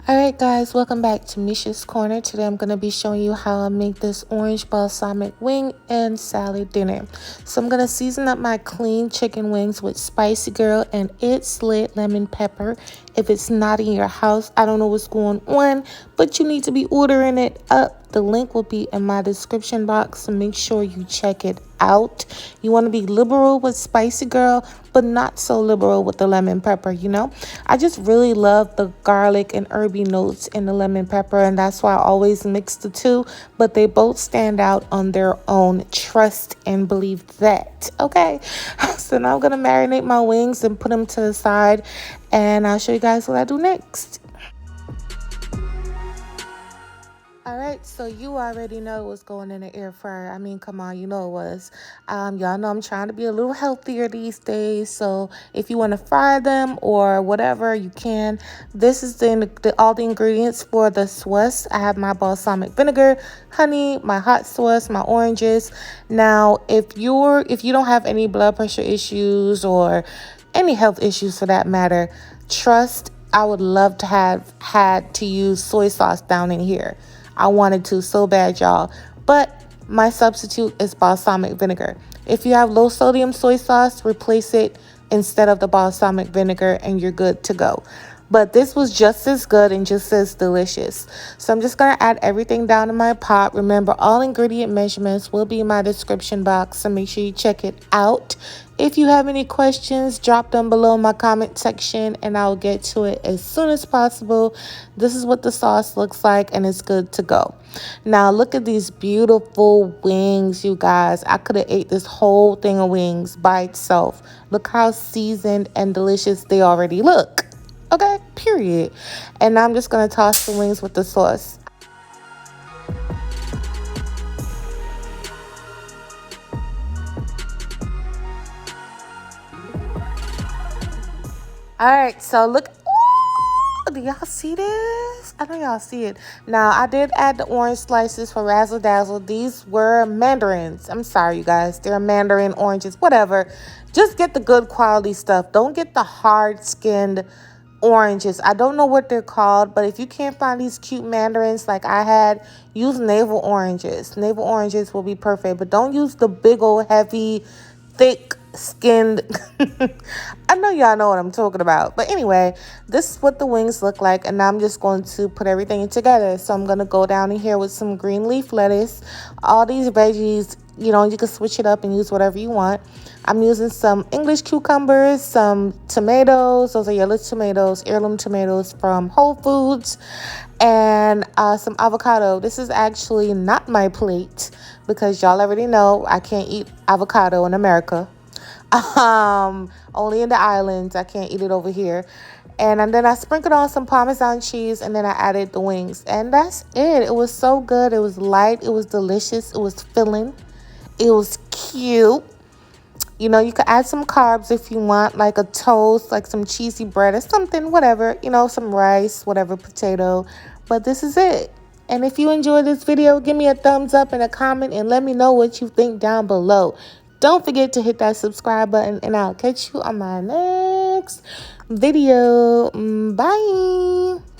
Alright guys, welcome back to Misha's Corner. Today I'm going to be showing you how I make this orange balsamic wing and salad dinner. So I'm going to season up my clean chicken wings with Spicy Girl and It's Lit lemon pepper. If it's not in your house, I don't know what's going on, but you need to be ordering it up. The link will be in my description box, so make sure you check it out. You want to be liberal with Spicy Girl, but not so liberal with the lemon pepper, you know? I just really love the garlic and herby notes in the lemon pepper, and that's why I always mix the two, but they both stand out on their own. Trust and believe that, okay? So now I'm going to marinate my wings and put them to the side, and I'll show you guys what I do next. Alright, so you already know what's going in the air fryer. I mean, come on, you know it was. Y'all know I'm trying to be a little healthier these days, so if you want to fry them or whatever, you can. This is all the ingredients for the sauce. I have my balsamic vinegar, honey, my hot sauce, my oranges. Now, if you don't have any blood pressure issues or any health issues for that matter, trust, I would love to have had to use soy sauce down in here. I wanted to so bad, y'all. But my substitute is balsamic vinegar. If you have low sodium soy sauce, replace it instead of the balsamic vinegar and you're good to go. But this was just as good and just as delicious. So I'm just going to add everything down in my pot. Remember, all ingredient measurements will be in my description box, so make sure you check it out. If you have any questions, drop them below in my comment section and I'll get to it as soon as possible. This is what the sauce looks like and it's good to go. Now look at these beautiful wings, you guys. I could have ate this whole thing of wings by itself. Look how seasoned and delicious they already look. Okay, period. And now I'm just going to toss the wings with the sauce. Alright, so look. Ooh, do y'all see this? I know y'all see it. Now, I did add the orange slices for razzle dazzle. These were mandarins. I'm sorry, you guys. They're mandarin oranges, whatever. Just get the good quality stuff. Don't get the hard-skinned oranges. I don't know what they're called, but if you can't find these cute mandarins like I had, use navel oranges. Navel oranges will be perfect, but don't use the big old heavy thick skinned I know y'all know what I'm talking about. But anyway, this is what the wings look like, and now I'm just going to put everything together. So I'm going to go down in here with some green leaf lettuce. All these veggies, you know, you can switch it up and use whatever you want. I'm using some English cucumbers, some tomatoes. Those are yellow tomatoes, heirloom tomatoes from Whole Foods, and some avocado. This is actually not my plate because y'all already know I can't eat avocado in America. Only in the islands. I can't eat it over here. And then I sprinkled on some Parmesan cheese, and then I added the wings, and that's it. It was so good. It was light, it was delicious, it was filling, it was cute. You know, you could add some carbs if you want, like a toast, like some cheesy bread or something, whatever, you know, some rice, whatever, potato. But this is it. And if you enjoyed this video, give me a thumbs up and a comment and let me know what you think down below. Don't forget to hit that subscribe button, and I'll catch you on my next video. Bye.